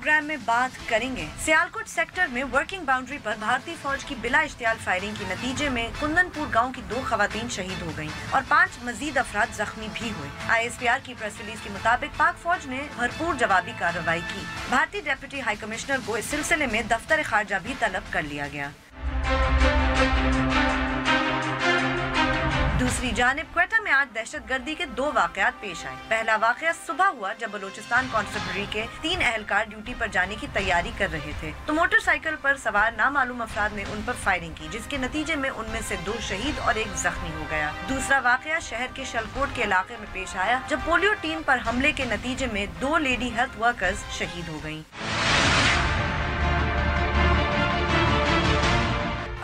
Programme में बात करेंगे। सियालकोट सेक्टर में वर्किंग बाउंड्री पर भारतीय फौज की बिला इश्तियाल फायरिंग के नतीजे में कुंदनपुर गांव की 2 खवातीन शहीद हो गयीं और 5 मजीद अफराद जख्मी भी हुए। ISPR की प्रेस रिलीज के मुताबिक पाक फौज ने भरपूर जवाबी कार्रवाई की। भारतीय डेप्यूटी हाई कमिश्नर को इस सिलसिले में दफ्तर खारजा भी तलब कर लिया गया। दूसरी जानिब क्वेटा में आज दहशतगर्दी के 2 वाकयात पेश आए। पहला वाकया सुबह हुआ जब बलोचिस्तान कॉन्स्टेबलरी के 3 एहलकार ड्यूटी पर जाने की तैयारी कर रहे थे तो मोटरसाइकिल पर सवार नामालूम अफराद ने उन पर फायरिंग की, जिसके नतीजे में उनमें से 2 शहीद और 1 जख्मी हो गया। दूसरा वाकया शहर के शलकोट के इलाके में पेश आया जब पोलियो टीम पर हमले के नतीजे में 2 लेडी हेल्थ वर्कर्स शहीद हो गयी।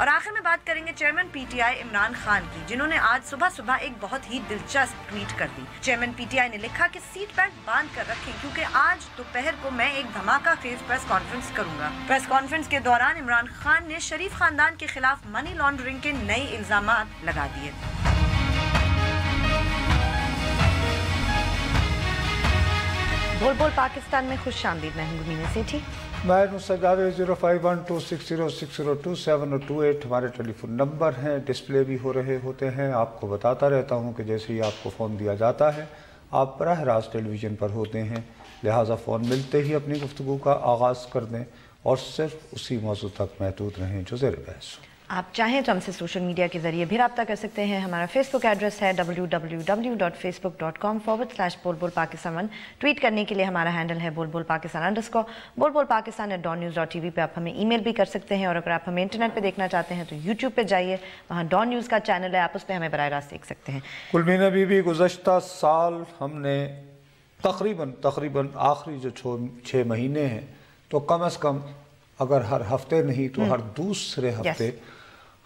और आखिर में बात करेंगे चेयरमैन PTI इमरान खान की, जिन्होंने आज सुबह एक बहुत ही दिलचस्प ट्वीट कर दी। चेयरमैन PTI ने लिखा कि सीट बेल्ट बांध कर रखें क्योंकि आज दोपहर को मैं एक धमाका खेज प्रेस कॉन्फ्रेंस करूंगा। प्रेस कॉन्फ्रेंस के दौरान इमरान खान ने शरीफ खानदान के खिलाफ मनी लॉन्ड्रिंग के नए इल्जामात लगा दिए। बोल पाकिस्तान में खुश आमदीद। मैं हूं गुमीना सेठी। मैं 05126060227 और 28 हमारे टेलीफोन नंबर हैं, डिस्प्ले भी हो रहे होते हैं। आपको बताता रहता हूं कि जैसे ही आपको फ़ोन दिया जाता है आप बराह रास्त टेलीविज़न पर होते हैं, लिहाजा फ़ोन मिलते ही अपनी गुफ्तगू का आगाज़ कर दें और सिर्फ उसी मौजू तक महदूद रहें जो ज़ेर बहस हो। आप चाहें तो हमसे सोशल मीडिया के जरिए भी रब्ता कर सकते हैं। हमारा फेसबुक एड्रेस है www.facebook.com/बोलबोलपाकिस्तान। ट्वीट करने के लिए हमारा हैंडल है बोलबोलपाकिस्तान_। बोलबोलपाकिस्तान@dawnnews.tv पे आप हमें ईमेल भी कर सकते हैं और अगर आप हमें इंटरनेट पे देखना चाहते हैं तो यूट्यूब पे जाइए, वहाँ डॉन न्यूज़ का चैनल है, आप उस पर हमें बराह रास्त देख सकते हैं। कुलमीना बीबी, गुज़श्ता साल हमने तकरीबन आखिरी जो 6 महीने हैं तो कम अज़ कम अगर हर हफ्ते नहीं तो हर दूसरे हफ्ते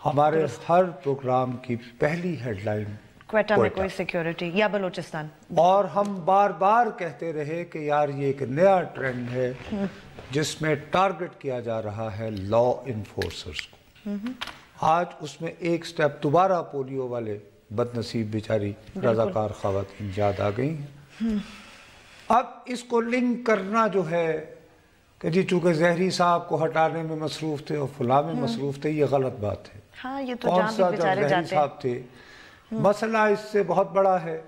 हमारे हर प्रोग्राम की पहली हेडलाइन क्वेटा में कोई सिक्योरिटी या बलूचिस्तान, और हम बार बार कहते रहे कि यार ये एक नया ट्रेंड है जिसमें टारगेट किया जा रहा है लॉ इन्फोर्सर्स को। आज उसमें एक स्टेप दोबारा पोलियो वाले बदनसीब बेचारी रजाकार ख़वातीन याद आ गई हैं। अब इसको लिंक करना जो है कि जी चूँकि ज़हरी साहब को हटाने में मसरूफ़ थे और फुला में मसरूफ़ थे, ये गलत बात है। हाँ, ये तो कौन सा ज़हरी साहब थे, मसला इससे बहुत बड़ा है।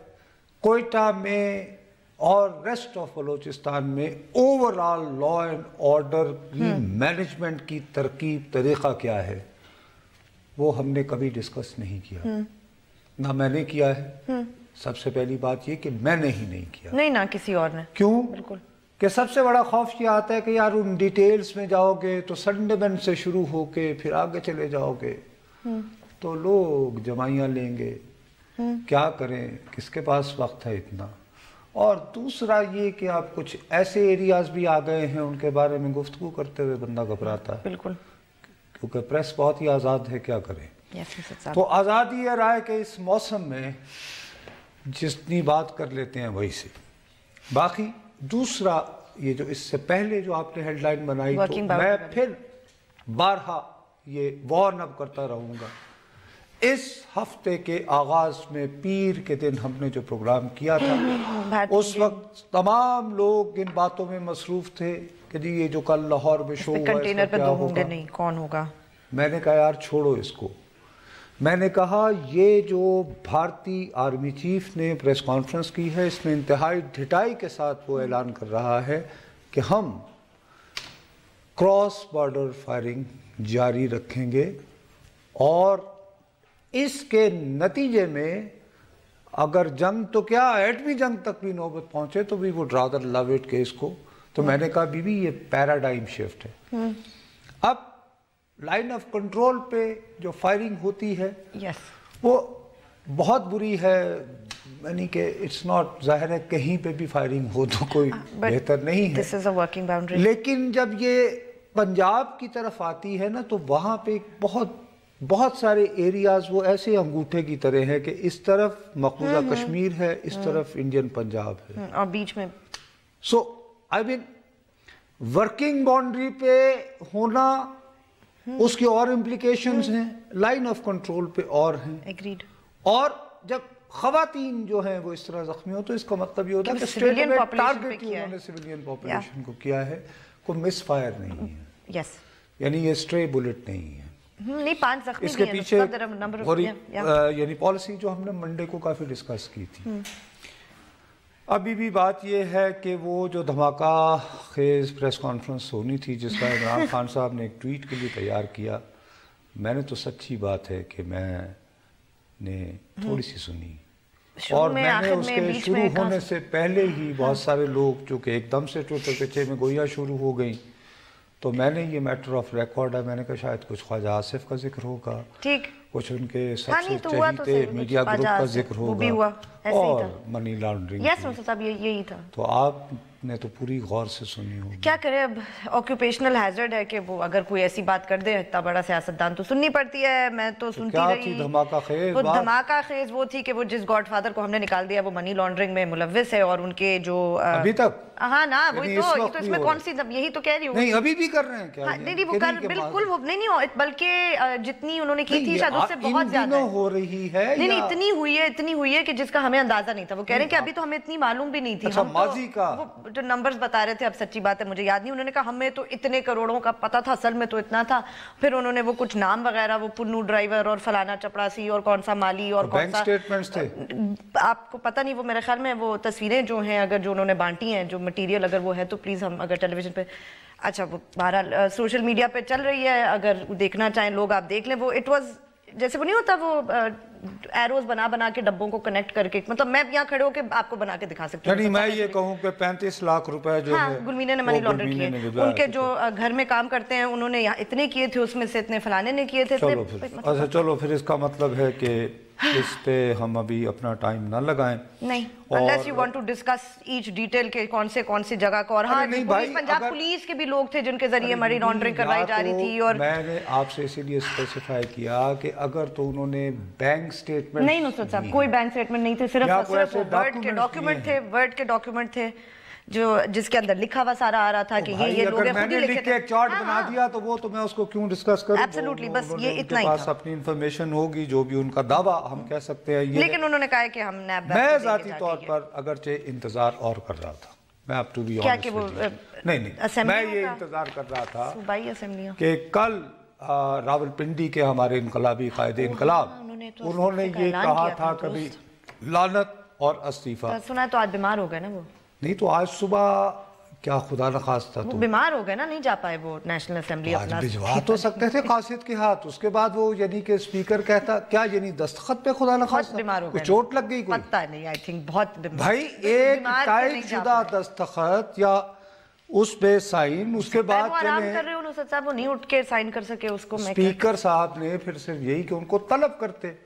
कोयटा में और रेस्ट ऑफ बलोचिस्तान में ओवरऑल लॉ एंड ऑर्डर की मैनेजमेंट की तरकीब तरीक़ा क्या है वो हमने कभी डिस्कस नहीं किया, ना मैंने किया है। सबसे पहली बात ये कि मैंने ही नहीं किया, नहीं ना किसी और ने। क्यों? बिल्कुल कि सबसे बड़ा खौफ ये आता है कि यार उन डिटेल्स में जाओगे तो संडे बंद से शुरू होके फिर आगे चले जाओगे तो लोग जमाइयाँ लेंगे, क्या करें, किसके पास वक्त है इतना। और दूसरा ये कि आप कुछ ऐसे एरियाज भी आ गए हैं उनके बारे में गुफ्तगू करते हुए बंदा घबराता है। बिल्कुल, क्योंकि प्रेस बहुत ही आज़ाद है, क्या करें। तो आज़ादी है राय के इस मौसम में जितनी बात कर लेते हैं वही से। बाकी दूसरा ये जो इससे पहले जो आपने हेडलाइन बनाई तो मैं फिर बारहा ये वार्न अप करता रहूँगा। इस हफ्ते के आगाज में पीर के दिन हमने जो प्रोग्राम किया था उस वक्त तमाम लोग इन बातों में मसरूफ थे कि जी ये जो कल लाहौर में शो हुआ कंटेनर पे 2 होंगे, नहीं कौन होगा। मैंने कहा यार छोड़ो इसको। मैंने कहा ये जो भारतीय आर्मी चीफ ने प्रेस कॉन्फ्रेंस की है इसमें इंतहाई ढिठाई के साथ वो ऐलान कर रहा है कि हम क्रॉस बॉर्डर फायरिंग जारी रखेंगे और इसके नतीजे में अगर जंग तो क्या एटमी जंग तक भी नौबत पहुंचे तो भी वुड रादर लव इट के इसको। तो मैंने कहा बीबी ये पैराडाइम शिफ्ट है। अब लाइन ऑफ कंट्रोल पे जो फायरिंग होती है वो बहुत बुरी है, यानी कि इट्स नॉट, जाहिर है कहीं पे भी फायरिंग हो तो कोई बेहतर नहीं है। This is a working boundary. लेकिन जब ये पंजाब की तरफ आती है ना तो वहाँ पे बहुत सारे एरियाज वो ऐसे अंगूठे की तरह है कि इस तरफ मकबूजा कश्मीर है, इस तरफ इंडियन पंजाब है और बीच में सो आई मीन वर्किंग बाउंड्री पे होना उसके और इम्प्लीकेशंस हैं, लाइन ऑफ कंट्रोल पे और हैं। एग्रीड। और जब खवातीन जो हैं वो इस तरह जख्मी हो तो इसका मतलब ये होता है कि स्टेट में टारगेट उन्होंने सिविलियन पॉपुलेशन को किया है। कोई मिस फायर नहीं है, यस, यानी ये स्ट्रे बुलेट नहीं है। नहीं, 5 जख्मी इसके भी हैं, पीछे और यानी पॉलिसी जो हमने मंडे को काफ़ी डिस्कस की थी। अभी भी बात यह है कि वो जो धमाका खेज प्रेस कॉन्फ्रेंस होनी थी जिसका इमरान खान साहब ने एक ट्वीट के लिए तैयार किया, मैंने तो सच्ची बात है कि मैंने थोड़ी सी सुनी, और मैंने उसके शुरू होने से पहले ही बहुत सारे लोग जो कि एकदम से ट्विटर पे चे में गोइयाँ शुरू हो गई, तो मैंने ये मैटर ऑफ रिकॉर्ड है, मैंने कहा शायद कुछ ख्वाजा आसिफ का जिक्र होगा, ठीक, कुछ उनके सबसे चहेते मीडिया ग्रुप का जिक्र होगा, और मनी लॉन्ड्रिंग। यस साहब, यही था। तो आपने तो पूरी गौर से सुनी होगी। क्या करे, अब ऑक्यूपेशनल हैजर्ड है कि वो अगर कोई ऐसी बात कर दे, इतना बड़ा सियासतदान तो सुननी पड़ती है। मैं तो सुनती रही। धमाका खेज वो धमाका खेज वो थी कि वो जिस गॉडफादर को हमने निकाल दिया वो मनी लॉन्ड्रिंग में मुलव्विस है, और उनके जो अभी तक, हाँ ना, वही तो इसमें कौन सी, यही तो कह रही हूँ। नहीं, अभी भी कर रहे हैं क्या? हाँ, नहीं, वो कर बिल्कुल, वो नहीं, बल्कि जितनी उन्होंने की थी शायद उससे बहुत ज्यादा हो रही है। नहीं, इतनी हुई है कि जिसका हमें अंदाजा नहीं था। वो कह रहे हैं कि अभी तो हमें इतनी मालूम भी नहीं थी। अच्छा, माजी का वो जो नंबर्स बता रहे थे, अब सच्ची बात है मुझे याद नहीं, उन्होंने कहा हमें तो इतने करोड़ों का पता था, असल में तो इतना था। फिर उन्होंने वो कुछ नाम वगैरह, वो पुन्नू ड्राइवर और फलाना चपड़ासी और कौन सा माली और कौन सा स्टेटमेंट्स थे, आपको पता नहीं। वो मेरे ख्याल में वो तस्वीरें जो हैं, अगर जो उन्होंने बांटी हैं, जो मटीरियल अगर वो है तो प्लीज हम अगर टेलीविजन पे, अच्छा वो बहरहाल सोशल मीडिया पे चल रही है, अगर देखना चाहें लोग आप देख लें। वो इट वाज जैसे वो नहीं होता, वो एरोज बना के डब्बों को कनेक्ट करके, मतलब मैं यहाँ खड़े होकर आपको बना के दिखा सकती हूँ। मैं ये कहूँ कि 35 लाख रुपए जो हाँ, गुलमीने ने मनी लॉन्ड्रिंग किए, उनके जो घर में काम करते हैं उन्होंने यहाँ इतने किए थे, उसमें से इतने फलाने ने किए थे। अच्छा चलो, फिर इसका मतलब है कि इस पे हम अभी अपना टाइम ना लगाएं। नहीं, unless you want to discuss each detail के कौन से जगह को। और हाँ, पंजाब पुलिस के भी लोग थे जिनके जरिए मनी लॉन्ड्रिंग करवाई जा रही थी। और मैंने आपसे इसीलिए स्पेसिफाई किया कि अगर तो उन्होंने बैंक स्टेटमेंट, नहीं नुसरत साहब, कोई बैंक स्टेटमेंट नहीं थे, सिर्फ वर्ड के डॉक्यूमेंट थे जो जिसके अंदर लिखा हुआ सारा आ रहा था कि ये लोग खुद ही लिखे थे। एक चार्ट बना दिया तो वो तो मैं उसको क्यों डिस्कस करूं? एब्सोल्युटली, बस ये इतना ही था। पास अपनी इंफॉर्मेशन होगी, जो भी उनका दावा हम कह सकते हैं ये, लेकिन उन्होंने कहा कि हम मैं जाती तौर पर अगरचे इंतजार और कर रहा था, मैं अप टू बी ऑनेस्ट, क्या कि वो नहीं, मैं ये इंतजार कर रहा था सूबाई असेंबलियां कि कल रावलपिंडी के हमारे इनकलाबी कायदे इनकलाब, उन्होंने ये कहा था कभी लानत और इस्तीफा। सुना है तो आज बीमार हो गए ना वो? नहीं तो आज सुबह क्या खुदा न खास्ता तो बीमार हो गए ना, नहीं जा पाए वो नेशनल असेंबली। अपना भिजवा तो सकते थे कासिद के हाथ, उसके बाद वो यानी कि स्पीकर कहता क्या, यानी दस्तखत पे खुदा न खास्ता बीमार हो गए, चोट लग गई, पता नहीं, आई थिंक बहुत भाई एक टाइप शुदा दस्तखत या उस पे साइन, उसके बाद आराम कर रहे हो नुसरत साहब, वो नहीं उठ के साइन कर सके उसको। स्पीकर साहब ने फिर सिर्फ यही कि उनको तलब करते।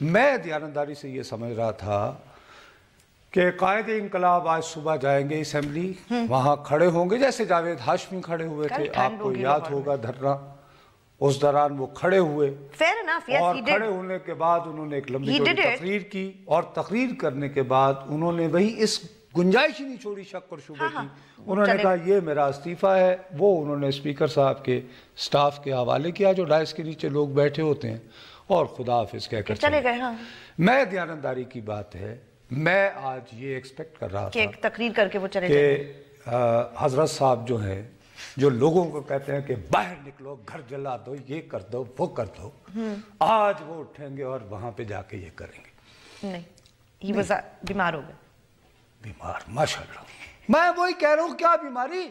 मैं दयानतदारी से ये समझ रहा था कि कायदे इंकलाब आज सुबह जाएंगे असेंबली, वहां खड़े होंगे जैसे जावेद हाशमी खड़े हुए थे, आपको याद होगा धरना, उस दौरान वो खड़े हुए, और खड़े होने के बाद उन्होंने एक लंबी तकरीर की, और तकरीर करने के बाद उन्होंने वही इस गुंजाइश ही नहीं छोड़ी शक और शुबे की, उन्होंने कहा ये मेरा इस्तीफा है। वो उन्होंने स्पीकर साहब के स्टाफ के हवाले किया जो डायस के नीचे लोग बैठे होते हैं, और खुदा हाफिज कहकर चले गए। हाँ, मैं दयानतदारी की बात है, मैं आज ये एक्सपेक्ट कर रहा था कि तकरीर करके वो चले जाएं, कि हजरत साहब जो हैं, जो लोगों को कहते हैं कि बाहर निकलो, घर जला दो, ये कर दो, वो कर दो, आज वो उठेंगे और वहां पे जाके ये करेंगे। नहीं, ये बीमार हो गए। बीमार, माशाल्लाह, मैं वही कह रहा हूँ, क्या बीमारी,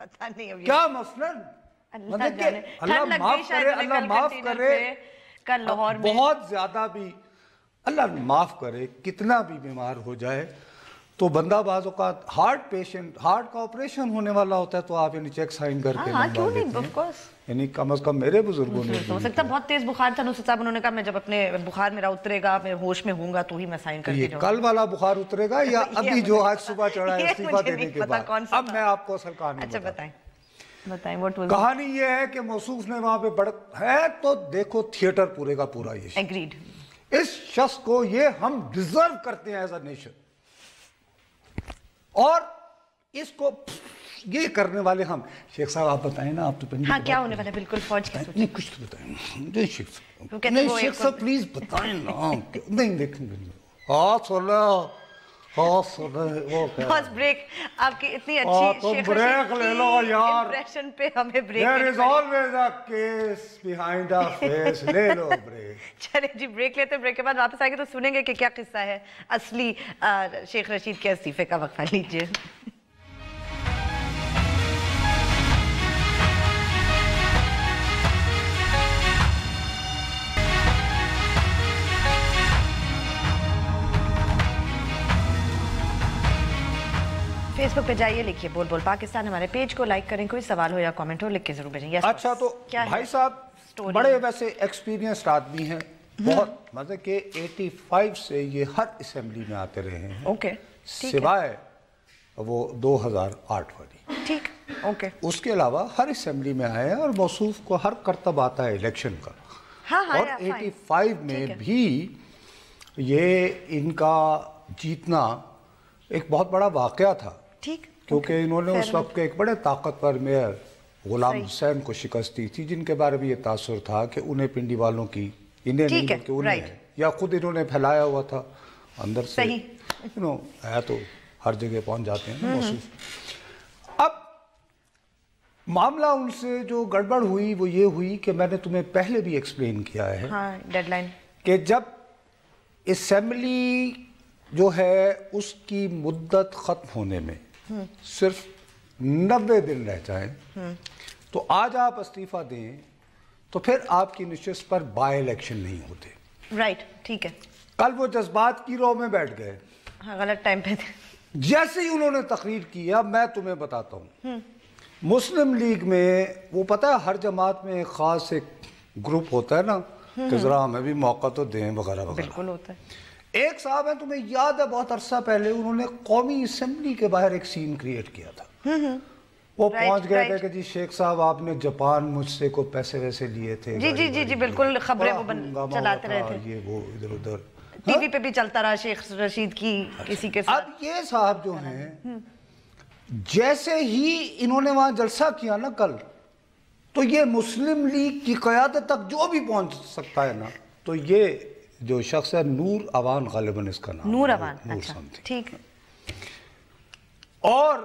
पता नहीं क्या मसलन, अल्लाह माफ करे, अल्लाह माफ करे, कल लाहौर में बहुत ज्यादा भी अल्लाह माफ करे, कितना भी बीमार हो जाए तो बंदा बाज़ औक़ात हार्ट पेशेंट, हार्ट का ऑपरेशन होने वाला होता है तो आप यानी चेक साइन करके क्यों नहीं, ऑफ कोर्स, यानी कम से कम मेरे बुजुर्गों ने हो सकता है बहुत तेज बुखार था नुसरत साहब, उन्होंने कहा मैं जब अपने बुखार मेरा उतरेगा, मैं होश में होऊंगा तो ही मैं साइन करके जाऊंगा। कल वाला बुखार उतरेगा या अभी जो आज सुबह चढ़ा है इस्तीफा देने के बाद? अब मैं आपको असल कहानी बताएं। कहानी ये है कि मौसूफ ने वहां पे बढ़ है तो देखो थिएटर पूरे का पूरा ये एग्रीड, इस शख्स को ये हम डिजर्व करते हैं एज अ नेशन, और इसको ये करने वाले हम। शेख साहब आप बताएं ना, आप तो हाँ, क्या होने वाला है? बिल्कुल फौज की नहीं, कुछ तो बताएं शेख साहब प्लीज बताएं ना। नहीं देखेंगे हाँ सोलह پاز بریک. آپ کی اتنی اچھی شیخ بریک لے لو یار, امپریشن پہ ہمیں break. there is always a case behind a face. لے لو بریک. چلے جی بریک لیتے ہیں, بریک کے بعد واپس آئیں گے تو سنیں گے کہ کیا قصہ ہے اصلی شیخ رشید کے استعفے کا. وقفہ لیجیے. فیس بک پہ جائیے, لکھیے بول بول پاکستان, ہمارے پیج کو لائک کریں, کوئی سوال ہو یا کامنٹ ہو لکھ کے ضرور بھیجیں. اچھا تو بھائی صاحب بڑے ویسے ایکسپیرینسڈ آدمی ہیں, بہت مطلب کہ 85 سے یہ ہر اسمبلی میں آتے رہے ہیں. اوکے, سوائے وہ 2008 والی. ٹھیک, اوکے. اس کے علاوہ ہر اسمبلی میں آئے ہیں اور موصوف کو ہر کرتب آتا ہے الیکشن کا. اور 85 میں بھی یہ ان کا جیتنا ایک بہت بڑا واقعہ تھا, کیونکہ انہوں نے اس وقت کے ایک بڑے طاقتور میئر غلام حسین کو شکست دی تھی, جن کے بارے میں یہ تاثر تھا کہ انہیں پنڈی والوں کی, انہیں نہیں بلکہ انہیں ہے, یا خود انہوں نے پھیلایا ہوا تھا اندر سے. ہے تو ہر جگہ پہنچ جاتے ہیں موصوف. اب معاملہ ان سے جو گڑبڑ ہوئی وہ یہ ہوئی کہ میں نے تمہیں پہلے بھی ایکسپلین کیا ہے ڈیڈ لائن, کہ جب اسمبلی جو ہے اس کی مدت ختم ہونے میں صرف 90 دن رہ جائیں تو آج آپ استعفیٰ دیں تو پھر آپ کی نشست پر بائی الیکشن نہیں ہوتے. رائٹ, ٹھیک ہے. کل وہ جذبات کی رو میں بیٹھ گئے, غلط ٹائم پہ تھے. جیسے ہی انہوں نے تقریر کی, اب میں تمہیں بتاتا ہوں, مسلم لیگ میں وہ پتہ ہے ہر جماعت میں ایک خاص ایک گروپ ہوتا ہے نا کہ ذرا ہمیں بھی موقع تو دیں وغیرہ وغیرہ. بالکل ہوتا ہے. ایک صاحب ہیں, تمہیں یاد ہے بہت عرصہ پہلے انہوں نے قومی اسمبلی کے باہر ایک سین کریٹ کیا تھا. وہ پہنچ گئے تھے کہ جی شیخ صاحب آپ نے جاپان مجھ سے کو پیسے ویسے لیے تھے. جی جی جی جی بالکل, خبریں وہ چلاتے رہے تھے, یہ وہ ادھر ادھر ٹی وی پہ بھی چلتا رہا شیخ رشید کی کسی کے ساتھ. اب یہ صاحب جو ہیں جیسے ہی انہوں نے وہاں جلسہ کیا نا کل, تو یہ مسلم لیگ کی قیادت تک جو بھی پہنچ سکتا ہے نا, تو یہ جو شخص ہے نور اوان غالباً اس کا نام, نور اوان, اچھا ٹھیک ہے. اور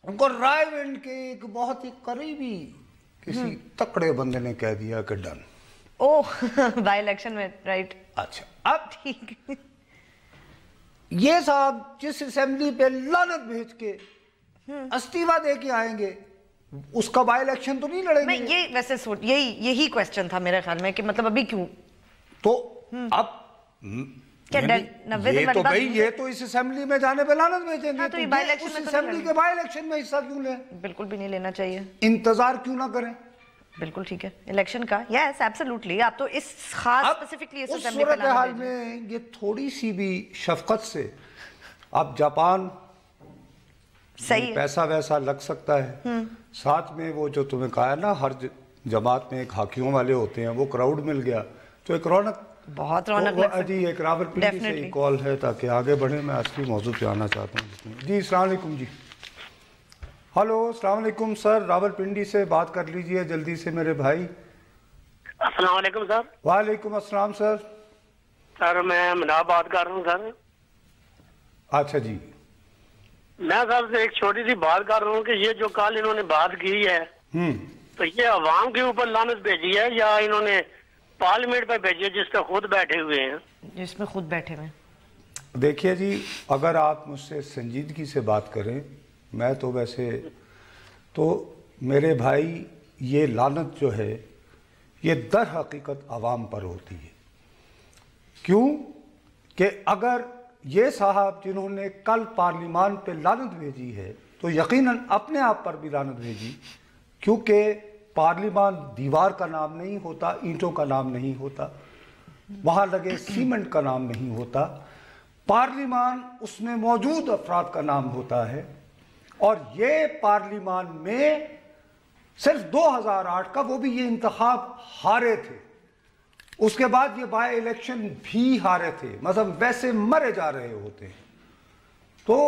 ان کو رائے ونڈ کے ایک بہت ہی قریبی کسی تکڑے بندے نے کہہ دیا کہ ڈن. اوہ بائی الیکشن میں, رائٹ. اچھا اب ٹھیک, یہ صاحب جس اسمبلی پہ لعنت بھیج کے استعفیٰ دے کے آئیں گے اس کا بائی الیکشن تو نہیں لڑیں گے. یہ ویسے یہی کویسچن تھا میرے خیال میں کہ مطلب ابھی کیوں, تو اب یہ تو بھئی یہ تو اس اسمبلی میں جانے پہ لعنت بھیجیں گے, تو اس اسمبلی کے بائی الیکشن میں حصہ کیوں لیں؟ بالکل بھی نہیں لینا چاہیے. انتظار کیوں نہ کریں؟ بالکل ٹھیک ہے, الیکشن کا. یس ایبسلیوٹلی, آپ تو اس خاص اسپیسیفکلی اس اسمبلی پہ لانا. صورتحال میں یہ تھوڑی سی بھی شفقت سے, اب جاپان پیسہ ویسا لگ سکتا ہے, ساتھ میں وہ جو تمہیں کہا ہے نا ہر جماعت میں ایک ہاکیوں والے ہوتے ہیں, وہ کراؤڈ مل گیا تو ایک رونق, بہت رونق لگ سکتی. جی ایک راولپنڈی سے ایک کال ہے تاکہ آگے بڑھیں, میں اصلی موضوع پہ آنا چاہتا ہوں. جی السلام علیکم. جی ہلو السلام علیکم سر, راولپنڈی سے بات کر لیجئے جلدی سے میرے بھائی. السلام علیکم سر. وعلیکم السلام سر. سر میں مناب بات کر رہا ہوں سر. اچھا جی, میں سر سے ایک چھوٹی سی بات کر رہا ہوں کہ یہ جو کل انہوں نے بات کی ہے تو یہ عوام کے اوپر لعنت بھیجی ہے یا انہوں نے پارلیمنٹ پہ بھیجی ہے جس پہ خود بیٹھے ہوئے ہیں, جس میں خود بیٹھے ہوئے. دیکھیے جی, اگر آپ مجھ سے سنجیدگی سے بات کریں, میں تو ویسے تو میرے بھائی یہ لعنت جو ہے یہ در حقیقت عوام پر ہوتی ہے. کیوں کہ اگر یہ صاحب جنہوں نے کل پارلیمان پہ لعنت بھیجی ہے تو یقیناً اپنے آپ پر بھی لعنت بھیجی, کیونکہ پارلیمان دیوار کا نام نہیں ہوتا, اینٹوں کا نام نہیں ہوتا, وہاں لگے سیمنٹ کا نام نہیں ہوتا. پارلیمان اس میں موجود افراد کا نام ہوتا ہے, اور یہ پارلیمان میں صرف 2008 کا وہ بھی یہ انتخاب ہارے تھے, اس کے بعد یہ بائی الیکشن بھی ہارے تھے, مطلب ویسے مرے جا رہے ہوتے ہیں. تو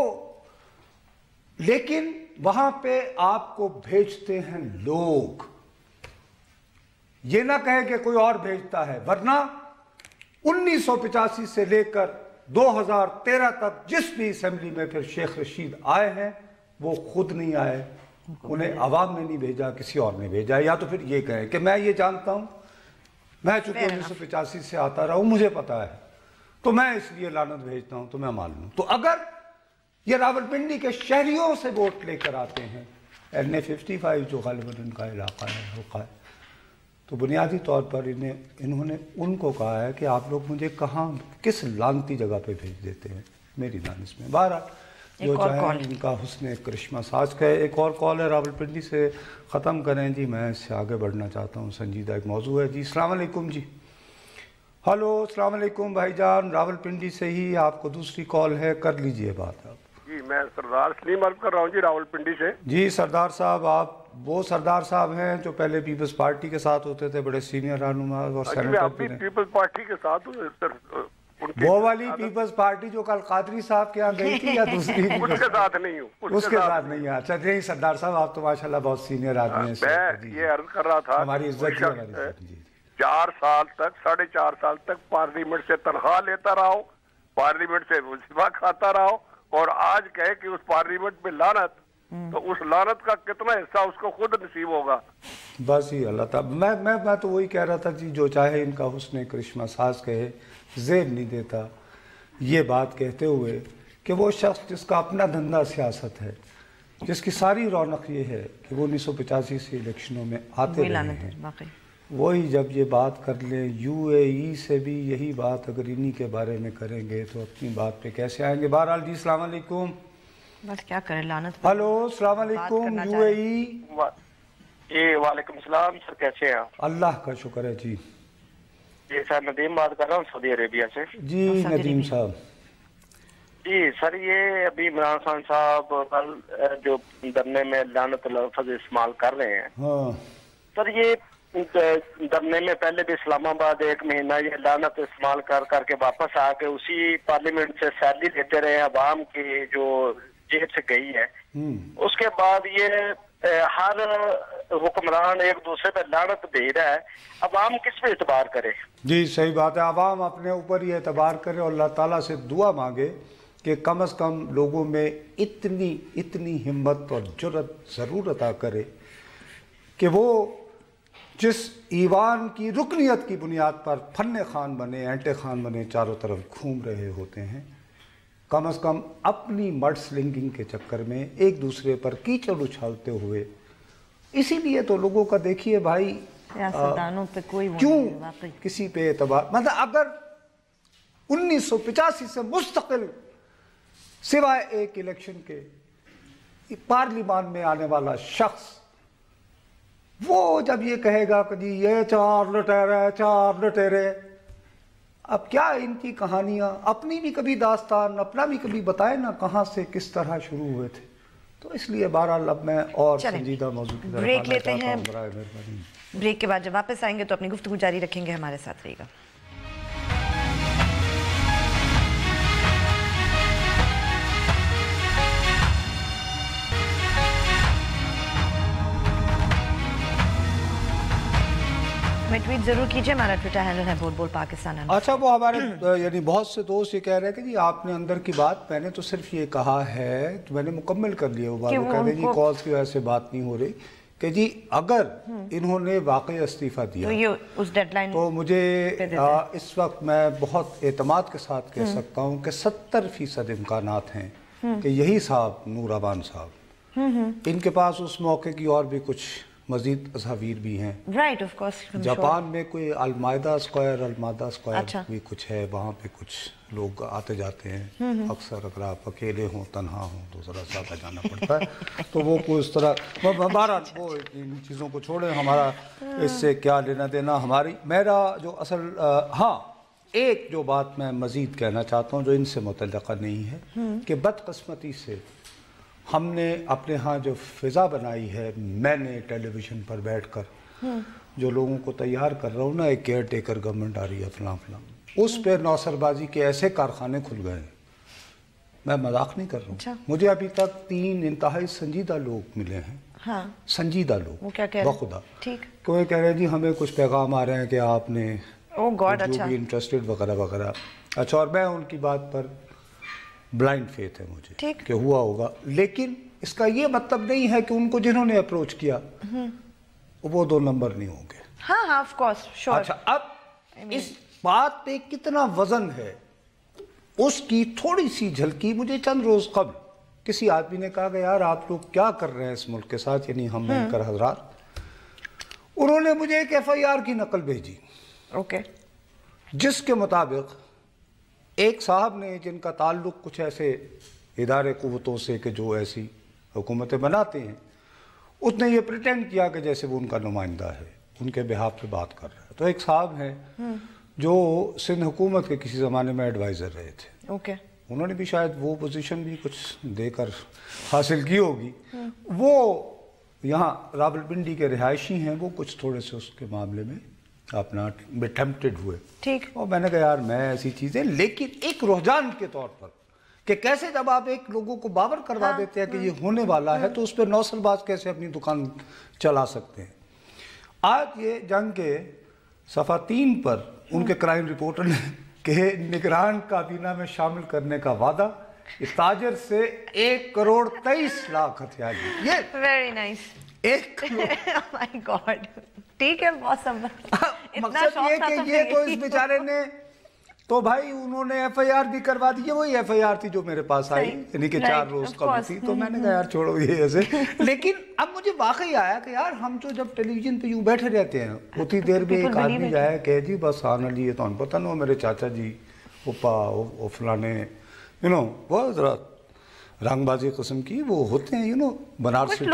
لیکن وہاں پہ آپ کو بھیجتے ہیں لوگ, یہ نہ کہیں کہ کوئی اور بھیجتا ہے, ورنہ 1985 سے لے کر 2013 तक जिस भी असेंबली में फिर शेख रशीद आए हैं वो खुद नहीं आए, उन्हें आवाम ने नहीं भेजा, किसी और ने भेजा। या तो फिर ये कहें कि मैं ये जानता हूं, मैं चूंकि 1985 से आता रहा हूं, मुझे पता है, तो मैं इसलिए लानत भेजता हूं, तो मैं मान लूं। तो अगर ये रावलपिंडी के शहरियों से वोट लेकर आते हैं, NA55 जो गालिबन इनका इलाका है, हल्का है, तो बुनियादी तौर पर इन्होंने उनको कहा है कि आप लोग मुझे कहाँ किस लानती जगह पे भेज देते हैं मेरी दानिश में। बहरहाल जो चाहे इनका हुस्न करिश्मा साज का है। एक और कॉल है रावलपिंडी से, ख़त्म करें जी, मैं इससे आगे बढ़ना चाहता हूँ, संजीदा एक मौजू है जी। अस्सलाम वालेकुम जी। हेलो अस्सलाम वालेकुम भाईजान, रावलपिंडी से ही आपको दूसरी कॉल है, कर लीजिए बात आप। जी मैं सरदार सलीम अर्ज कर रहा हूँ जी रावलपिंडी से। जी सरदार साहब, आप वो सरदार साहब हैं जो पहले पीपल्स पार्टी के साथ होते थे, बड़े सीनियर रहनुमा और सेनेटर भी हैं। पीपल्स पार्टी के साथ वो वाली पीपल्स पार्टी जो कल कादरी साहब के यहाँ गई थी या दूसरी? उसके साथ नहीं हूँ, उसके साथ नहीं है। अच्छा नहीं सरदार साहब, आप तो माशाल्लाह बहुत सीनियर आदमी हैं। मैं ये अर्ज कर रहा था, हमारी इज्जत 4 साल तक 4.5 साल तक पार्लियामेंट से तनख्वाह लेता रहा हूँ, पार्लियामेंट से वजीफा खाता रहा हूँ, और आज कहे कि उस पार्लियामेंट में लानत, तो उस लानत का कितना हिस्सा उसको खुद नसीब होगा? बस ही अल्लाह ताला। मैं तो वही कह रहा था जी, जो चाहे इनका हुस्न करिश्मा साज कहे, ज़ेब नहीं देता ये बात कहते हुए कि वो शख्स जिसका अपना धंधा सियासत है, जिसकी सारी रौनक ये है कि वो 1985 से इलेक्शनों में आते रहे हैं, वही जब ये बात कर लें UAE से भी यही बात अगर इन्हीं के बारे में करेंगे तो अपनी बात पे कैसे आएंगे? बहरहाल जी अस्सलाम वालेकुम। बस क्या करें, लानत। हेलो अस्सलाम वालेकुम UAE। जी वालेकुम सलाम सर, कैसे हैं आप? अल्लाह का शुक्र है जी। जी सर नदीम बात कर रहा हूँ सऊदी अरेबिया से। जी नदीम साहब। जी सर, ये अभी इमरान खान साहब कल जो धरने में लानत लफ्ज़ इस्तेमाल कर रहे हैं, हाँ सर ये धरने में पहले भी इस्लामाबाद 1 महीना ये लानत इस्तेमाल कर करके वापस आके उसी पार्लियामेंट से सैलरी लेते रहे अवाम की जो जेब से गई है। उसके बाद ये हर हुक्मरान एक दूसरे पे लानत भेज रहा है, अवाम किस पे एतबार करे? जी सही बात है, अवाम अपने ऊपर ही एतबार करे और अल्लाह ताला से दुआ मांगे कि कम से कम लोगों में इतनी हिम्मत और जुर्रत ज़रूर अता करे कि वो जिस ईवान की रुकनियत की बुनियाद पर फन्ने खान बने, एंटे खान बने, चारों तरफ घूम रहे होते हैं, कम से कम अपनी मड स्लिंगिंग के चक्कर में एक दूसरे पर कीचड़ उछालते हुए। इसीलिए तो लोगों का देखिए भाई, पे कोई क्यों किसी पे एतबार, मतलब अगर 1985 से मुस्तकिल सिवाय एक इलेक्शन के पार्लियामान में आने वाला शख्स वो जब ये कहेगा कि जी ये 4 लुटेरे, अब क्या इनकी कहानियां, अपनी भी कभी दास्तान, अपना भी कभी बताए ना कहाँ से किस तरह शुरू हुए थे। तो इसलिए बहरहाल अब मैं और संजीदा मौजू की तरफ ब्रेक लेते हैं। मेहरबानी। ब्रेक के बाद जब वापस आएंगे तो अपनी गुफ्तगू जारी रखेंगे, हमारे साथ रहिएगा। ट्वीट जरूर कीजिए, हमारा ट्विटर हैंडल है बोल पाकिस्तान। अच्छा वो हमारे यानी बहुत से दोस्त ये कह रहे हैं कि जी आपने अंदर की बात, मैंने तो सिर्फ ये कहा है, तो मैंने मुकम्मल कर लिया वो बात, वो कह रहे जी कॉल्स की वजह से बात नहीं हो रही कि जी अगर इन्होंने वाकई इस्तीफा दिया तो ये उस डेडलाइन तो मुझे इस वक्त मैं बहुत एतमाद के साथ कह सकता हूँ कि 70% इम्कानात हैं कि यही साहब नूराबान साहब, इनके पास उस मौके की और भी कुछ मजीद तस्वीर भी हैं। Right of course. जापान में कोई अलमादा स्क्वायर भी कुछ है, वहाँ पे कुछ लोग आते जाते हैं। अक्सर अगर आप अकेले हों, तन्हा हों तो ज़रा ज़्यादा जाना पड़ता है। तो वो कोई इस तरह, हमारा वो इन चीज़ों को छोड़े, हमारा इससे क्या लेना देना। मेरा जो असल हाँ एक जो बात मैं मज़ीद कहना चाहता हूँ जो इनसे मुतल्लिक़ नहीं है कि बदकिस्मती से हमने अपने यहाँ जो फ़िज़ा बनाई है, मैंने टेलीविज़न पर बैठकर जो लोगों को तैयार कर रहा हूँ ना, एक केयर टेकर गवर्नमेंट आ रही है फलां, उस पर नौसरबाजी के ऐसे कारखाने खुल गए हैं, मैं मजाक नहीं कर रहा हूँ। अच्छा। मुझे अभी तक 3 इंतहाई संजीदा लोग मिले हैं। हाँ। संजीदा लोग, वो क्या कह रहे हैं? बखुदा ठीक, कोई कह रहे हैं जी हमें कुछ पैगाम आ रहे हैं कि आपने جو بھی انٹرسٹڈ وغیرہ وغیرہ. اچھا اور میں ان کی بات پر بلائنڈ فیتھ ہے مجھے کہ ہوا ہوگا, لیکن اس کا یہ مطلب نہیں ہے کہ ان کو جنہوں نے اپروچ کیا وہ 2 نمبر نہیں ہوں گے. ہاں آف کورس شور. اچھا اب اس بات پہ کتنا وزن ہے اس کی تھوڑی سی جھلکی مجھے چند روز قبل کسی آدمی نے کہا کہ یار آپ لوگ کیا کر رہے ہیں اس ملک کے ساتھ, یعنی ہم بینکر حضرات. انہوں نے مجھے ایک FIR کی نقل بھیجی جس کے مطابق ایک صاحب نے جن کا تعلق کچھ ایسے ادارے قوتوں سے کہ جو ایسی حکومتیں بناتے ہیں, اس نے یہ پریٹینڈ کیا کہ جیسے وہ ان کا نمائندہ ہے, ان کے بہاف پہ بات کر رہا ہے. تو ایک صاحب ہیں جو سندھ حکومت کے کسی زمانے میں ایڈوائزر رہے تھے, انہوں نے بھی شاید وہ پوزیشن بھی کچھ دے کر حاصل کی ہوگی. وہ یہاں راولپنڈی کے رہائشی ہیں, وہ کچھ تھوڑے سے اس کے معاملے میں اپنا ٹیمپٹڈ ہوئے. اور میں نے کہا یار میں ایسی چیزیں, لیکن ایک رجحان کے طور پر کہ کیسے جب آپ ایک لوگوں کو باور کروا دیتے ہیں کہ یہ ہونے والا ہے تو اس پہ نوسل باز کیسے اپنی دکان چلا سکتے ہیں. آج یہ جنگ کے صفحہ 3 پر ان کے کرائم رپورٹر نے کہ نگران کابینہ میں شامل کرنے کا وعدہ, اس تاجر سے 1,23,00,000 ہتھیار لی. یہ ویری نائس. 1 کروڑ مائی گاڈ. ٹھیک ہے بہت مقصد یہ کہ یہ تو اس بیچارے نے تو بھائی انہوں نے FIR بھی کروا دی. وہی FIR تھی جو میرے پاس آئی, یعنی کہ 4 روز قبل تھی. تو میں نے کہا یار چھوڑو یہ ایسے. لیکن اب مجھے واقعی آیا کہ یار ہم تو جب ٹیلی ویژن پہ یوں بیٹھے رہتے ہیں, اتنی دیر میں ایک آدمی جائے کہ جی بس آنا لیے تو ہم پتہ نہ میرے چاچا جی اوپا وہ فلانے وہ ذرا رنگ بازی قسم کی وہ ہوتے ہیں بنارسی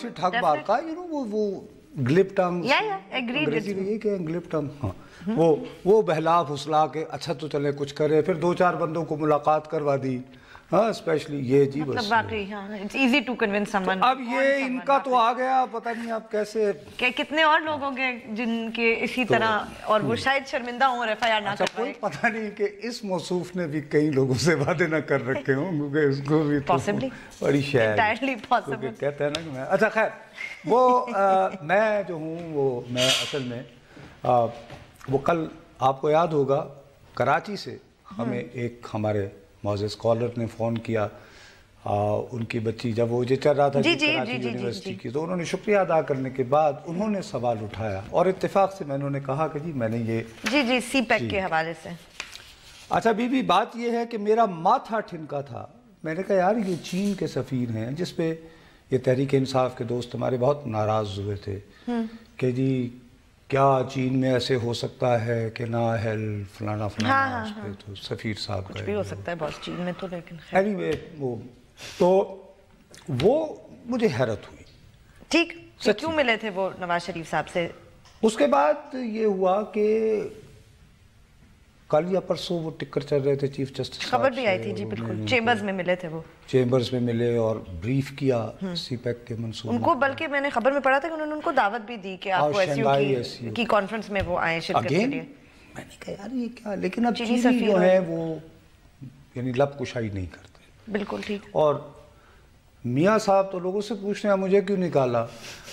ٹھگ مار کا وہ گلپ ٹنگ انگریزی میں یہ کہ گلپ ٹنگ, ہاں وہ بہلا پھسلا کے اچھا تو چلے کچھ کرے, پھر 2-4 بندوں کو ملاقات کروا دی. ہاں اسپیشلی یہ جی بس ایزی ٹو کنونس سمون. اب یہ ان کا تو آ گیا, پتہ نہیں آپ کیسے کتنے اور لوگ ہوں گے جن کے اسی طرح, اور وہ شاید شرمندہ ہوں اور FIR نہ کر پائے. پتہ نہیں کہ اس موصوف نے بھی کئی لوگوں سے وعدے نہ کر رکھے ہوں, کیونکہ اس کو بھی بڑی شاید کہتے ہیں نا کہ میں. اچھا خیر, وہ میں جو ہوں وہ میں اصل میں وہ کل آپ کو یاد ہوگا کراچی سے ہمیں ایک ہمارے معزز اسکالر نے فون کیا, ان کی بچی جب وہ یہ چل رہا تھا کراچی یونیورسٹی کی, تو انہوں نے شکریہ ادا کرنے کے بعد انہوں نے سوال اٹھایا اور اتفاق سے انہوں نے کہا کہ جی میں نے یہ سی پیک کے حوالے سے. اچھا بی بی بات یہ ہے کہ میرا ماتھا ٹھنکا تھا. میں نے کہا یار یہ چین کے سفیر ہیں, جس پہ یہ تحریک انصاف کے دوست ہمارے بہت ناراض ہوئے تھے کہ جی کیا چین میں ایسے ہو سکتا ہے کہ نا اہل فلانا فلانا, اس پہ تو سفیر صاحب کچھ بھی ہو سکتا ہے بہت چین میں تو, لیکن اینی وہ مجھے حیرت ہوئی. ٹھیک کیوں ملے تھے وہ نواز شریف صاحب سے؟ اس کے بعد یہ ہوا کہ کل یا پرسوں وہ ٹکر چل رہے تھے چیف جسٹس, خبر بھی آئی تھی جی بالکل, چیمبرز میں ملے تھے, وہ چیمبرز میں ملے اور بریف کیا سی پیک کے منصوبے ان کو. بلکہ میں نے خبر میں پڑھا تھا کہ انہوں نے ان کو دعوت بھی دی کہ آپ کو SCO کی کانفرنس میں وہ آئیں شرکت کے لیے. میں نے کہا یار یہ کیا, لیکن اب چینی جو ہے وہ یعنی لب کشائی نہیں کرتے. بالکل ٹھیک. اور میاں صاحب تو لوگوں سے پوچھ رہے ہیں مجھے کیوں نکالا,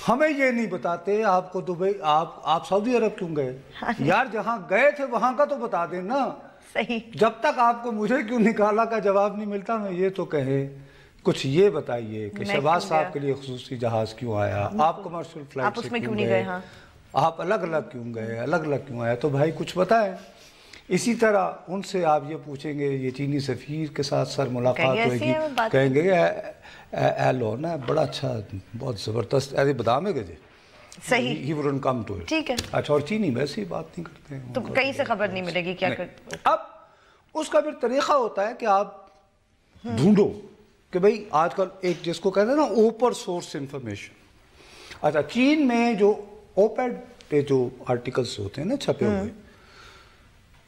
ہمیں یہ نہیں بتاتے آپ کو دبئی, آپ سعودی عرب کیوں گئے یار, جہاں گئے تھے وہاں کا تو بتا دیں نا. صحیح. جب تک آپ کو مجھے کیوں نکالا کا جواب نہیں ملتا, میں یہ تو کہیں کچھ یہ بتائیے کہ شہباز صاحب کے لیے خصوصی جہاز کیوں آیا, آپ کمرشل فلائٹ سے کیوں گئے, آپ الگ الگ کیوں گئے, الگ الگ کیوں آیا, تو بھائی کچھ بتائیں. اسی طرح ان سے آپ یہ پوچھیں گے یہ چینی سفیر کے ساتھ سر ملاقات ہوئے گی, کہیں گے اے لو نا بڑا اچھا بہت زبردست ایسے بدام ہے گے جی. صحیح. ہی وڈنٹ کم ٹو اٹ. ٹھیک ہے. اچھا اور چینی ویسے ہی بات نہیں کرتے ہیں, تو کہیں سے خبر نہیں ملے گی کیا کر. اب اس کا پھر طریقہ ہوتا ہے کہ آپ ڈھونڈو کہ بھئی آج کل ایک جس کو کہتے ہیں نا اوپر سورس انفارمیشن. اچھا چین میں جو اوپیڈ پہ جو آرٹیکلز ہوتے ہیں نا چھپے ہوئے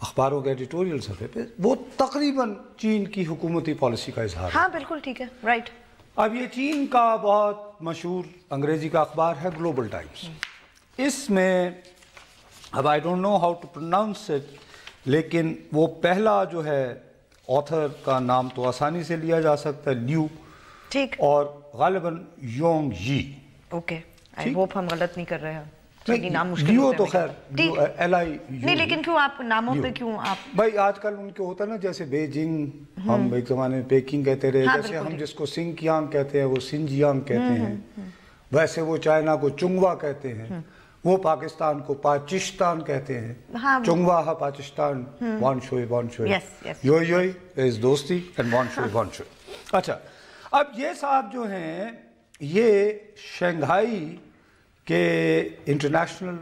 اخباروں کے ایڈیٹوریل صفحے پہ, وہ تقریباً چین کی حکومتی پالیسی کا اظہار ہے. ہاں بالکل ٹھیک ہے, رائٹ. اب یہ چین کا بہت مشہور انگریزی کا اخبار ہے گلوبل ٹائمز. اس میں اب I don't know how to pronounce it, لیکن وہ پہلا جو ہے آتھر کا نام تو آسانی سے لیا جا سکتا ہے لیو, ٹھیک, اور غالباً یونگ یی. اوکے, آئی ہوپ ہم غلط نہیں کر رہے ہیں. चीनी नाम मुश्किल लियो तो खैर LI नहीं, लेकिन क्यों आप नामों पे क्यों आप भाई आजकल उनके होता है ना, जैसे बेजिंग हम एक जमाने में पेकिंग कहते रहे, जैसे हम जिसको सिंकियांग कहते हैं वो सिंजियांग कहते हैं, वैसे वो चाइना को चुंगवा कहते हैं, वो पाकिस्तान को पाकिस्तान कहते हैं, चुंगवा है पाकिस्तान, वानशोई योई योई इस दोस्ती एंड वानशोई। अच्छा, अब ये साहब जो हैं ये शंघाई के इंटरनेशनल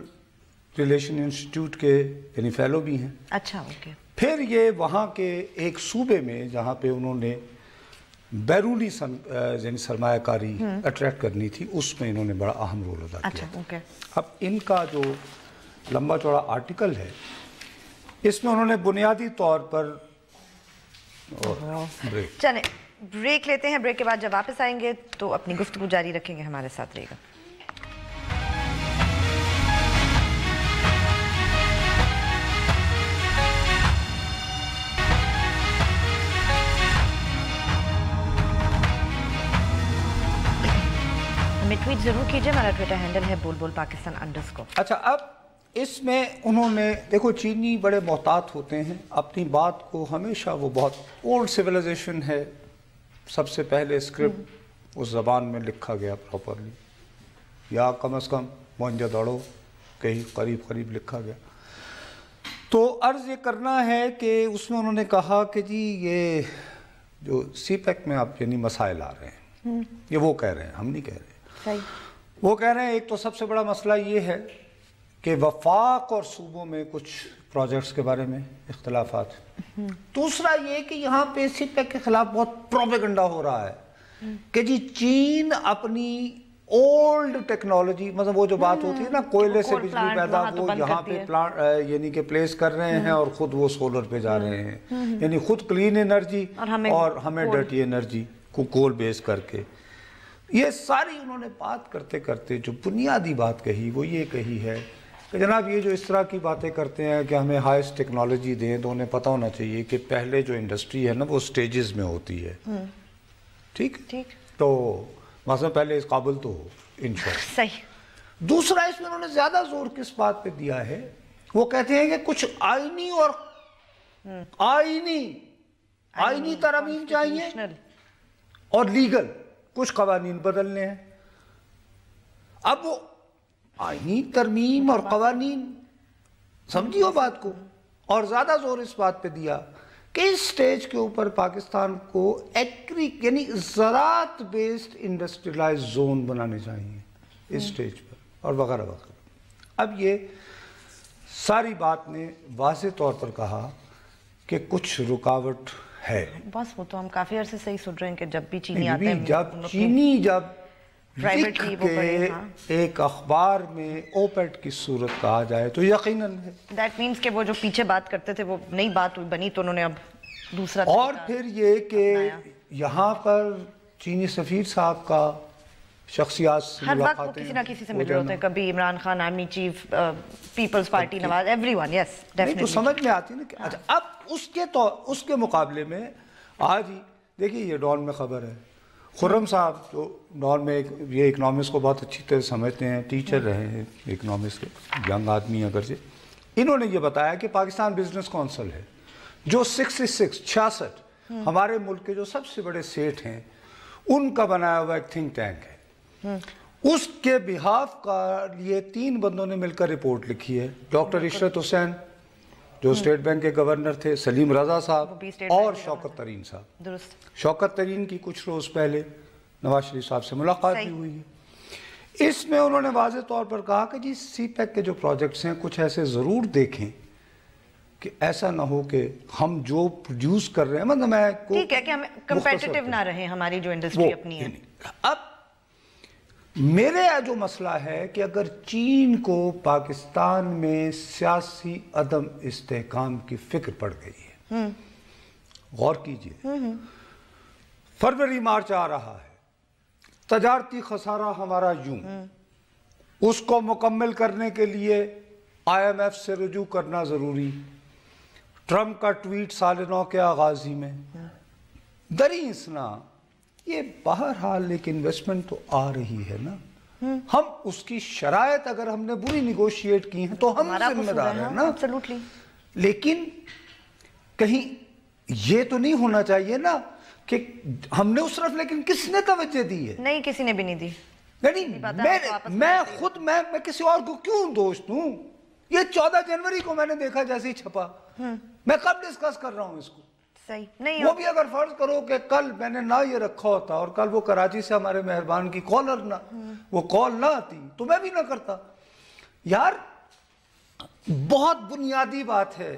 रिलेशन इंस्टीट्यूट के यानी फेलो भी हैं। अच्छा, ओके। फिर ये वहाँ के एक सूबे में जहाँ पे उन्होंने बैरूनी यानी सरमायाकारी अट्रैक्ट करनी थी, उसमें इन्होंने बड़ा अहम रोल अदा किया। अच्छा, ओके। अब इनका जो लंबा चौड़ा आर्टिकल है, इसमें उन्होंने बुनियादी तौर पर ब्रेक चले ब्रेक लेते हैं, ब्रेक के बाद जब वापस आएंगे तो अपनी गुफ्तगू जारी रखेंगे, हमारे साथ रहेगा। हमें ट्वीट जरूर कीजिए, हमारा ट्विटर हैंडल है बोल पाकिस्तान _ अच्छा, अब इसमें उन्होंने देखो, चीनी बड़े मोहतात होते हैं अपनी बात को, हमेशा वो बहुत ओल्ड सिविलाइजेशन है, सबसे पहले स्क्रिप्ट उस ज़बान में लिखा गया प्रॉपरली, या कम से कम मोहनजोदड़ो कहीं करीब लिखा गया। तो अर्ज़ ये करना है कि उसमें उन्होंने कहा कि जी ये जो सीपेक में आप यानी मसाइल आ रहे हैं, ये वो कह रहे हैं, हम नहीं कह रहे। सही। वो कह रहे हैं एक तो सबसे बड़ा मसला ये है कि वफाक और सूबों में कुछ प्रोजेक्ट्स के बारे में इख्तलाफात, दूसरा ये कि यहाँ पे सीपेक के खिलाफ बहुत प्रोपेगेंडा हो रहा है कि जी चीन अपनी ओल्ड टेक्नोलॉजी, मतलब वो जो बात होती है ना कोयले से बिजली पैदा, वो यहाँ पे प्लांट यानी कि प्लेस कर रहे हैं और खुद वो सोलर पे जा रहे हैं, यानी खुद क्लीन एनर्जी और हमें डर्टी एनर्जी को कोल बेस करके। ये सारी उन्होंने बात करते करते जो बुनियादी बात कही वो ये कही है कि जनाब ये जो इस तरह की बातें करते हैं कि हमें हाईएस्ट टेक्नोलॉजी दें, तो उन्हें पता होना चाहिए कि पहले जो इंडस्ट्री है ना वो स्टेजेस में होती है। ठीक, तो मतलब पहले इस काबिल तो हो इंशाल्लाह। सही। दूसरा इसमें उन्होंने ज्यादा जोर किस बात पे दिया है, वो कहते हैं कि कुछ आईनी और आईनी तरमीम चाहिए और लीगल कुछ कवानीन बदलने हैं। अब वो आईनी तरमीम और कवानीन, समझिए बात को, और ज्यादा जोर इस बात पे दिया कि इस स्टेज के ऊपर पाकिस्तान को एग्री यानी ज़राअत बेस्ड इंडस्ट्रियलाइज जोन बनाने चाहिए इस स्टेज पर, और वगैरह वगैरह। अब ये सारी बात ने वाज़ेह तौर पर कहा कि कुछ रुकावट है। बस वो तो हम काफी अरसे से ही सुन रहे हैं कि जब भी चीनी आते हैं, जब चीनी जब लिख के एक अखबार में ओपेट की सूरत कहा जाए तो यकीनन है। दैट मीन्स कि वो जो पीछे बात करते थे वो नई बात बनी, तो उन्होंने अब दूसरा। और फिर ये कि यहाँ पर चीनी सफीर साहब का शख्सियात से हर वक्त किसी ना किसी से मिल रहे होते हैं, कभी Imran Khan, army chief, Peoples Party, Nawaz, everyone. Yes, definitely. तो समझ में आती है ना कि अच्छा, अब उसके मुकाबले में आज ही देखिए ये डॉन में खबर है, खुर्रम साहब जो डॉन में ये इकनॉमिक्स को बहुत अच्छी तरह समझते हैं, टीचर रहे हैं इकनॉमिक्स के, यंग आदमी अगर से, इन्होंने ये बताया कि पाकिस्तान बिजनेस काउंसिल है जो 66 हमारे मुल्क के जो सबसे बड़े सेठ हैं उनका बनाया हुआ एक थिंक टैंक है। उसके बिहाफ का लिए 3 बंदों ने मिलकर रिपोर्ट लिखी है, डॉक्टर इशरत हुसैन जो स्टेट बैंक के गवर्नर थे, सलीम रजा साहब और शौकत तरीन साहब। शौकत तरीन की कुछ रोज पहले नवाज शरीफ साहब से मुलाकात भी हुई है। इसमें उन्होंने वाज़ेह तौर पर कहा कि जी सीपेक के जो प्रोजेक्ट्स हैं कुछ ऐसे ज़रूर देखें कि ऐसा ना हो कि हम जो प्रोड्यूस कर रहे हैं, मतलब मैं ठीक है कि हम कंपेटिटिव ना रहे, हमारी जो इंडस्ट्री अपनी है। अब मेरे जो मसला है कि अगर चीन को पाकिस्तान में सियासी अदम इस्तेहकाम की फिक्र पड़ गई है, गौर कीजिए, फरवरी मार्च आ रहा है, तजारती खसारा हमारा यूं, उसको मुकम्मल करने के लिए IMF से रुजू करना जरूरी, ट्रंप का ट्वीट साल 9 के आगाजी में, दरीसना ये बहरहाल एक इन्वेस्टमेंट तो आ रही है ना, ہم اس کی شرائط اگر ہم نے بری نیگوشیٹ کی ہیں تو ہم ذمہ دار ہیں نا. لیکن کہیں یہ تو نہیں ہونا چاہیے نا کہ ہم نے اس طرف, لیکن کس نے توجہ دی ہے؟ نہیں, کسی نے بھی نہیں دی. میں خود میں کسی اور کو کیوں دوست ہوں؟ یہ 14 جنوری کو میں نے دیکھا جیسے ہی چھپا, میں کب ڈسکس کر رہا ہوں اس کو. وہ بھی اگر فرض کرو کہ کل میں نے نہ یہ رکھا ہوتا اور کل وہ کراچی سے ہمارے مہربان کی کالر نہ, وہ کال نہ آتی تو میں بھی نہ کرتا. یار بہت بنیادی بات ہے,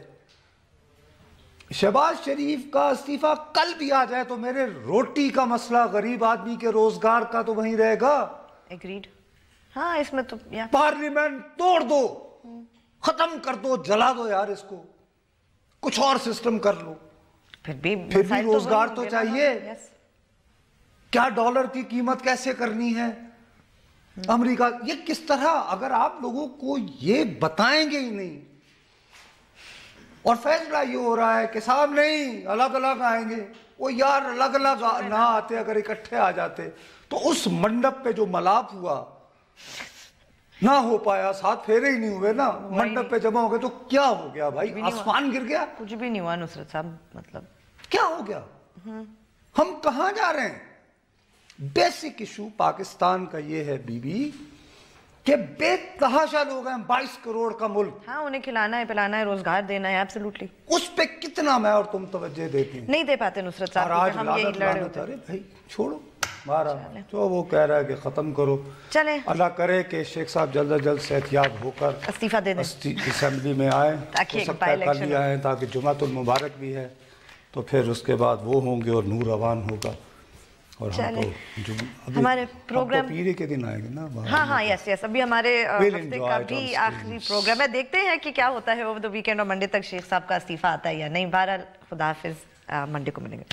شہباز شریف کا استعفیٰ کل بھی آ جائے تو میرے روٹی کا مسئلہ, غریب آدمی کے روزگار کا تو وہیں رہے گا. ایگریڈ. ہاں اس میں تو پارلیمنٹ توڑ دو, ختم کر دو, جلا دو یار اس کو, کچھ اور سسٹم کر لو. پھر بھی روزگار تو چاہیے. کیا ڈالر کی قیمت کیسے کرنی ہے امریکہ, یہ کس طرح, اگر آپ لوگوں کو یہ بتائیں گے ہی نہیں, اور فیصلہ یہ ہو رہا ہے کہ صاحب نہیں الگ الگ آئیں گے, وہ یار الگ الگ نہ آتے, اگر اکٹھے آ جاتے تو اس منڈپ پہ جو ملاپ ہوا نہ ہو پایا, 7 پھیرے ہی نہیں ہوئے نا, منڈپ پہ جمع ہو گئے تو کیا ہو گیا بھائی؟ آسمان گر گیا؟ کچھ بھی نہیں ہوا نصرت صاحب. مطلب کیا ہو گیا؟ ہم کہاں جا رہے ہیں؟ بیسک ایشو پاکستان کا یہ ہے بی بی کہ بے تحاشا لوگ ہیں, 22 کروڑ کا ملک. ہاں, انہیں کھلانا ہے, پلانا ہے, روزگار دینا ہے, ایبسلیوٹلی. اس پہ کتنا میں اور تم توجہ دیتی ہیں؟ نہیں دے پاتے نصرت صاحب, ہم یہی لڑ رہے ہوتے. ارے بھائی چھوڑو, مارا جو وہ کہہ رہا ہے کہ ختم کرو. چلیں, اللہ کرے کہ شیخ صاحب جلد از جلد صحتیاب ہو کر استعفیٰ دے دیں, اسمبلی میں آئیں, ہو سکتا ہے کل ہی آئیں تاکہ جمعۃ المبارک بھی ہے, تو پھر اس کے بعد وہ ہوں گے اور نور روان ہوگا. اور ہمارے پروگرام پیرے کے دن آئیں گے نا. ہاں یس, ابھی ہمارے ہفتے کا بھی آخری پروگرام ہے, دیکھتے ہیں کہ کیا ہوتا ہے اوور دی ویکینڈ, اور منڈے تک شیخ صاحب کا استعفیٰ آتا ہے یا نہیں. بہرحال خدا حافظ, منڈے کو ملیں گے.